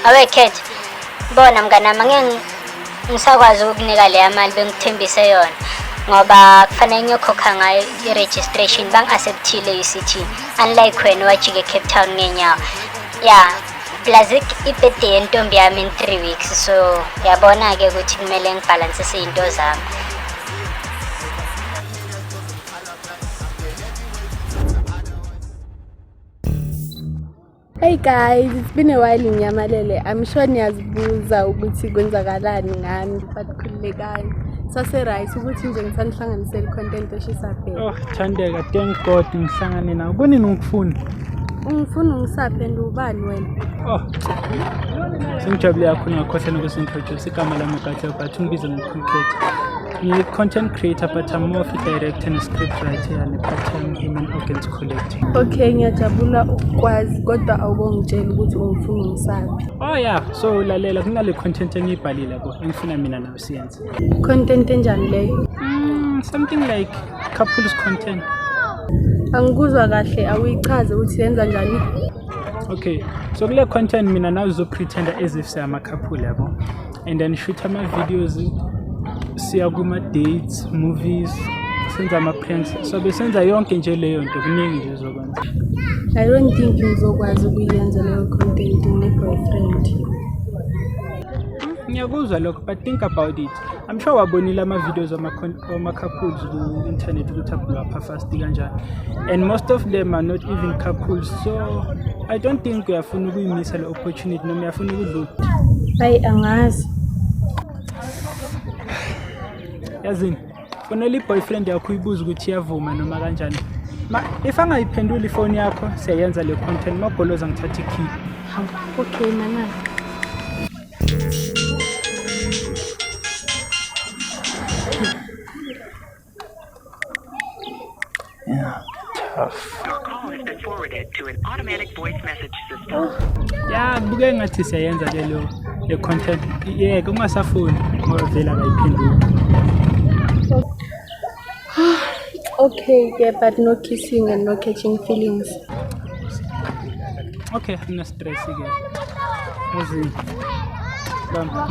Awekhet. Bona mnganami ngeke ngisakwazi ukunika le mali bengithembise yona. Ngoba kufanele ngiyokhokha ngayo i-registration bang-acceptile UCT. Unlike wena wajike Cape Town ngenyawo. Yeah. Plus ibirthday yentombi yami in 3 weeks. So yabona-ke ukuthi kumele ngibhalansise izinto zami. Hey guys, it's been a while ngiyamalele. I'm sure niyazibuza ukuthi kwenzakalani ngami but khulekani. Sase right ukuthi nje ngithanda uhlanganisele content eshisa phela. Oh, Thandeka, thank God ngihlangane nawe. Kunini ngikufuna? Ungifuna ungisaphe ndubani wena? Oh. Sengijabule kakhulu ngakhohlwa nokusintroduce igama lami uGathel but ungibiza ngoContent. Ngi-content creator but I'm more of a director and script writer and a part-time human organs collector. Okay, ngiyajabula ukwazi kodwa awubongitshela ukuthi ungifuna ungisaphe. Oh yeah, so lalela kunale content engiyibhalile ko engifuna mina nawe siyenze. Content enjani leyo? Something like couples content. Angikuzwa kahle awuyichaze ukuthi yenza njani. Okay, so kule content mina nawe uzopretenda as if sayama couple yabo and then shoot ama videos siya kuma dates, movies, senza ama pranks. So besenza yonke nje leyo nto kuningi nje uzokwenza. I don't think ngizokwazi ukuyenza leyo content ne-boyfriend. Ngiyakuzwa lokho but think about it. I'm sure wabonile ama videos ama couples ku internet ukuthi abulwa fast kanjani. And most of them are not even couples. So I don't think uyafuna ukuyimisa le opportunity noma uyafuna ukudlula. Hayi angazi. Yazini, fonela i-boyfriend yakho uyibuza ukuthi iyavuma noma kanjani. If angayiphenduli ifoni yakho, siyayenza le content mabholoza ngithatha ikey. Okay mana. Yeah, tough. Your call has been forwarded to an automatic voice message system. Yeah, buke ngathi siyayenza le content. Yeah, kungasafoni ngoba vela akayiphenduli. Okay, yeah, but no kissing and no catching feelings. Okay, no stress again. Yazini.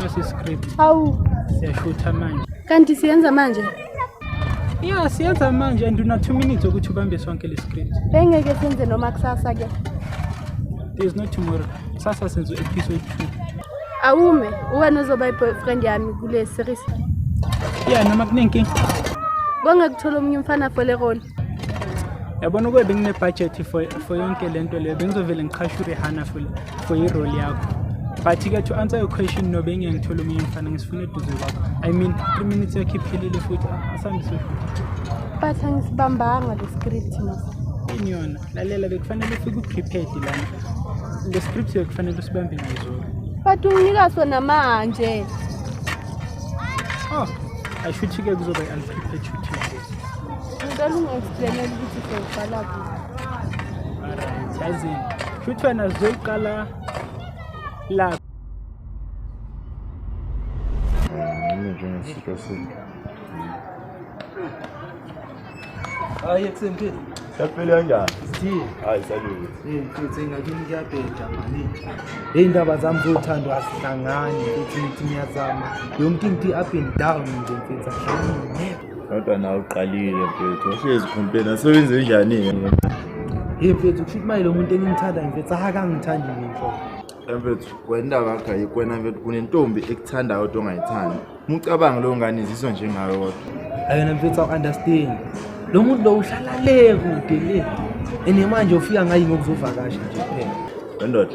Nasi script. Hawu, Siyashootha manje. kanti siyenza manje? Yeah, siyenza manje and una 2 minutes ukuthi ubambe sonke le script. Bengeke senze noma kusasa ke. There is no tomorrow. Sasa senzo episode 2. Awume, wena uzoba i-boyfriend yami kule series. Yeah, noma kunenkinga. Bongekuthola omunye umfana for le role. Yabona ukube bengine budget for yonke lento leyo bengizovela ngiqhashure Hana for i-role yakho. But ke to answer your question no bengiyangithola omunye umfana ngisifuna eduze kwakho. I mean 3 minutes yakhe iphilile futhi asambise futhi. But angisibambanga le script mase. Inyona lalela bekufanele ufike uprepared lana. Le script bekufanele usibambe ngizolo. But unginika sona manje. Oh, I should ke kuzoba unprepared shoot. Ngicela ungi-explainele ukuthi sizobhala kuphi. Alright, yazini. Shoot wena zoyiqala la. Hayi ekusempheni. Yaphela kanjani? Sithini? Hayi saluti. Mfethu ngakini ngiyabheja manje. Indaba zami zothando asihlangani ukuthi ngiyazama. Yonke into up and down nje mfethu ahlangani. Kodwa nawe uqalile mfethu. Uhlezi complain asebenze njani? Mfethu kusho manje lo muntu engimthanda mfethu akangithandi ngisho. Mfethu kwendaba yakho ayikwena mfethu kunentombi ekuthandayo kodwa ongayithandi. Umucabanga lo ngane iziswa njengayo kodwa. Ayona mfethu understand. Lo muntu lo uhlala le kude le. Ene manje ufika ngayi ngokuzovakasha nje kuphela. Wendoda.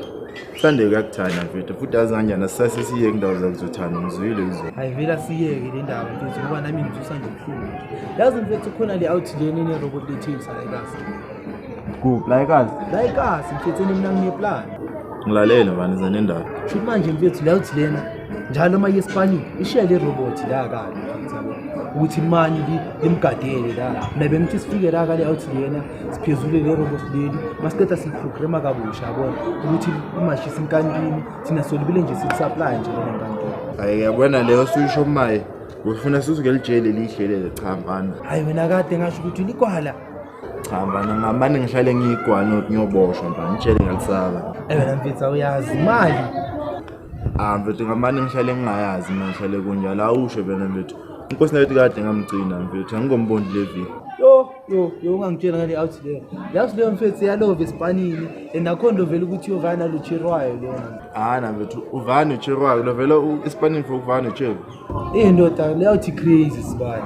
Mhlande kuyakuthanda mfethu futhi azinganjani sisase siye kundawo zakuzothanda ngizwile izolo. Hayi vela siyeke le ndaba mfethu ngoba nami ngizusanda ukuhlunga. Yazi mfethu khona le out lane ne robot lethisa la ekhasi. Kuphi la ekhaya? La ekhasi mfethu mina ngine-plan. Ngilalela bani zanendaba. Shuthi manje mfethu la out lena njalo uma yesipani ishiya le robot la kade mfethu ukuthi imani limgadele la nabe ngithi sifike la kale out lena siphezule le robot leli masiqeda siprograma kabusha yabona ukuthi imashisa inkantini thina solibile nje sikusupply nje le nkantini. Hayi yabona leyo suyisho maye. Ufuna susuke elijele lihlelele cha mfana. Hayi wena kade ngasho ukuthi likwala. Cha mfana ngamane ngihlale ngiyigwana ngiyoboshwa mfana ngitshele ngalisaba. Wena mfethu uyazi imali. Mfethu ngamane ngihlale ngingayazi mina ngihlale kunjalo awusho bena mfethu. Inkosi nayo kade ngamgcina mfethu angingombondi levi. Yo ungangitshela ngale outlet. Yazi leyo mfethu yalove esipanini enakhondo vele ukuthi yovana luchirwayo lena. Na mfethu uvana uchirwayo lo vele esipanini for uvana uchirwa. Ndoda le awuthi crazy sibani.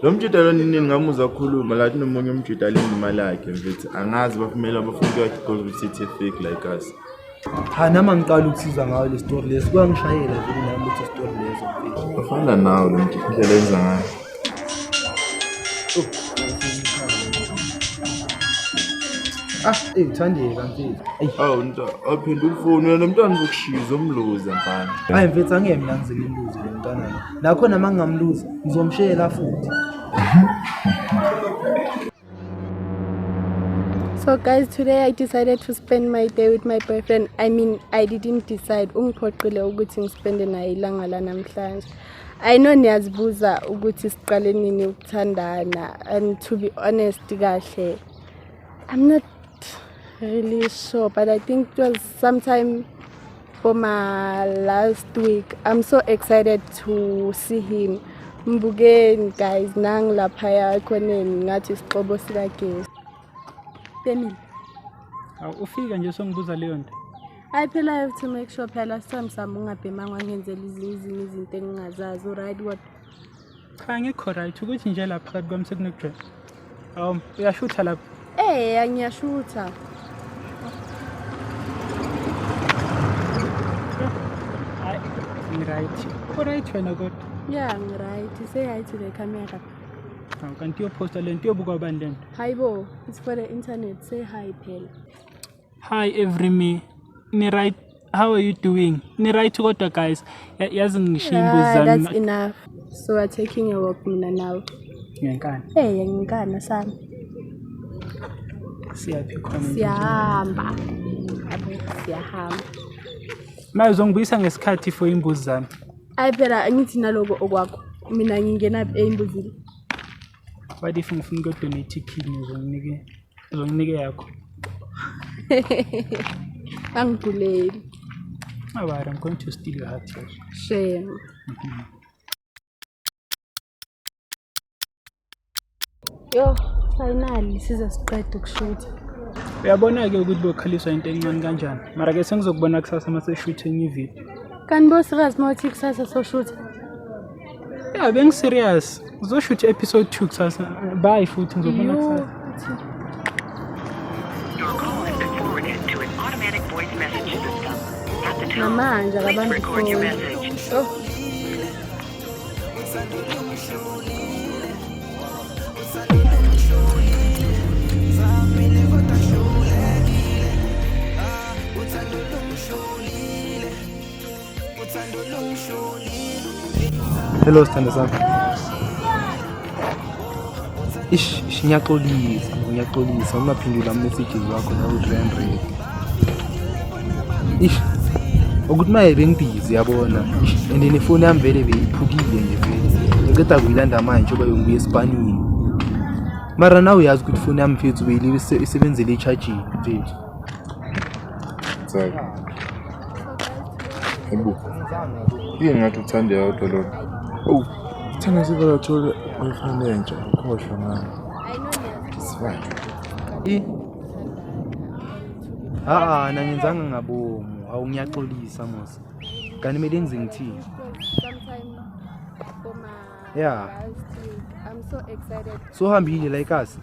Lo mjida lo nini ngamuza ukukhuluma lathi nomunye umjida imali yakhe mfethu angazi bafumela abafundi bakhe because it's fake like us. Nama ngiqala ukusiza ngayo le story leso kwangishayela vele nami ukuthi story leso mfethu. Bafana nawo lo mjida indlela enza ngayo. Uthandeka mfethu. Nto aphinda ufone wena umntwana uzokushiza umluza mfana. Hayi mfethu angeke mina ngizimluze lo mntwana lo. Nakho nama ngingamluza ngizomshela futhi. So guys, today I decided to spend my day with my boyfriend. I mean, I didn't decide. Ungiphoqile ukuthi ngispende naye ilanga la namhlanje. I know niyazibuza ukuthi siqale nini ukuthandana, and to be honest kahle, I'm not really sure, but I think it was sometime for my last week. I'm so excited to see him. Mbukeni guys, nang laphaya khoneni ngathi siqobo sikagesi. Temile. Ufika nje songibuza leyo nto. I feel I have to make sure phela last time sami ungabhemanga ngenzela izinto engingazazi. Right what? Cha ngikho right ukuthi nje lapha phakathi kwami sekunekujwe. Uyashutha lapha. Ngiyashutha. Right. Right wena kodwa. Yeah, I'm right. Say hi to the camera. Kanti uyoposta lento yobuka ubani lento? Hi bo, it's for the internet. Say hi phela. Hi every me. Ni right. How are you doing? Ni right kodwa guys. Yazi ngishiya imbuzi zami. That's enough. So we're taking a walk mina now. Ngenkani. Ngenkani sami. Siyaphi khona? Siyahamba. Siyahamba. Manje uzongibuyisa ngesikhathi for imbuzi zami. Phela angithi naloko okwakho. Mina ngingena eimbuzini. What if ngifuna ukudonate kidney uzonginike yakho? Angiguleli. I'm going to steal your heart. Shame. Yo, finally sizasiqeda ukushootha. Uyabona ke ukuthi bokhaliswa into encane kanjani. Mara ke sengizokubona kusasa mase shoot enye video. Kanti bo serious mawuthi kusasa so shoot? Yeah, being serious. Uzoshoot episode 2 kusasa. Bye futhi ngizobona kusasa. Your call has been forwarded to an automatic voice message system. At the tone, Namanje please akabambi record your phone. message. Oh. Hello sithando sami. Ngiyaxolisa ungaphendula messages wakho la u-300. Ukuthi maye bengibhizi yabona. And nefoni yami vele beyiphukile nje vele. Ngiceda kuyilanda manje ngoba ngibuye esipanini. Mara nawe uyazi ukuthi ifoni yami mfethu beyiliwe isebenzele i-charging mfethu. Sorry. Ebu. Yini ngathi uthande auto lo? Thina sivela thola boyfriend entsha ukhohlwa mama. It's fine. Nangenzanga ngabomu. Awungiyaxolisa mos. Kanti mele ngize ngithini? Sometime for my last week. I'm so excited. So hambile like us.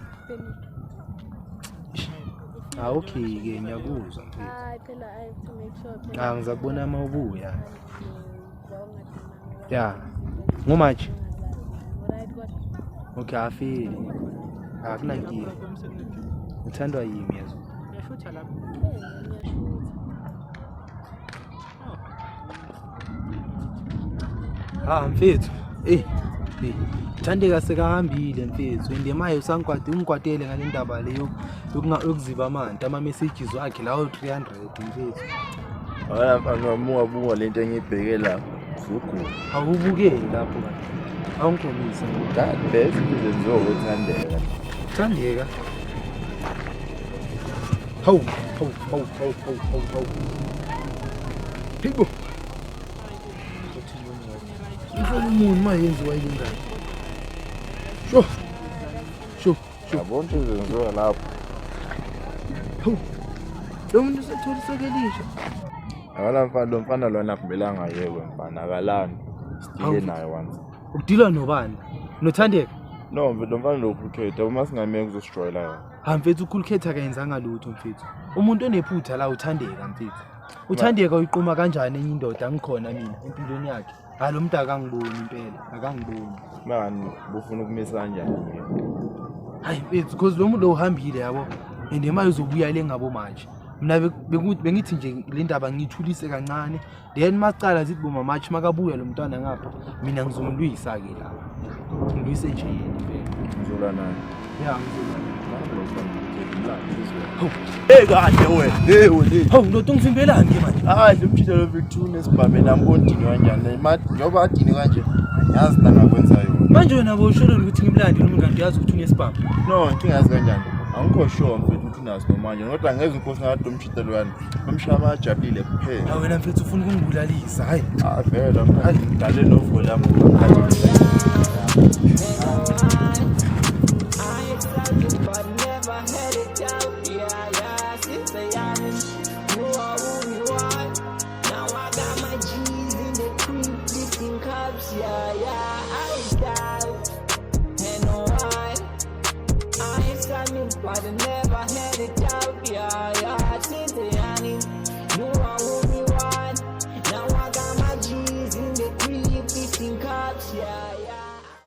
Okay ke ngiyakuzwa mfethu. Phela I have to make sure. Ngizakubona mawubuya. Yeah. Ngomaji. Okay, afile. Akunankinga. Uthandwa yimi yazo. Uyashutha lapha. Mfethu. Thandeka sekahambile mfethu. Indemayo ungigwadele ngale ndaba leyo yokuziba amanti ama messages wakhe lawo 300 mfethu. Angamuwa lento engibheke lapho. Zugula. Awubukeli lapho kanti. Awungikhombise God best izenzo uthandeka. Thandeka. Hawu. Hibo. Ushona umuntu uma yenziwa yingane. Sho. Yabona into ezenziwa lapho. Lo muntu usethola isekelisha. Lo mfana lona akumelanga yekwe mfana akalani. Sidile naye once. Ukudila nobani? Nothandeka? No, lo mfana lo ukukhetha uma singameke uzostroyela yona. Mfethu ukhulukhetha kayenzanga lutho mfethu. Umuntu onephutha la uthandeka mfethu. Uthandeka uyiquma kanjani enye indoda ngikhona mina empilweni yakhe. Lo muntu akangiboni impela, akangiboni. Manje bufuna ukumisa kanjani? Hayi mfethu because lo muntu lo uhambile yabo. And emaye uzobuya le ngabo manje. Mina bengithi nje le ndaba ngithulise kancane. Then macala zithi boma match makabuya lo mntwana ngapha. Mina ngizomlwisa ke la. Ngilwise nje yena impela. Ngizula naye. Ya ngizolwa. Kahle wena. Wena. Hawu ndoda ungivimbelani ke manje? Hayi umtshilo lo Victor nesibambe nambondini kanjani? Njoba adini kanje. Angiyazi la ngakwenzayo. Manje wena bosholo ukuthi ngimlandi noma ngiyazi ukuthi unesibambe. No, ngingazi kanjani. Angikho sure mfethu ukuthi unazi nomanje. Kodwa ngeze inkosi ngathi umtshilo wani. Umshama ajabulile kuphela. Hawu wena mfethu ufuna ukungibulalisa, hayi. Vele manje ngidale novo lami. But I never had it out, yeah.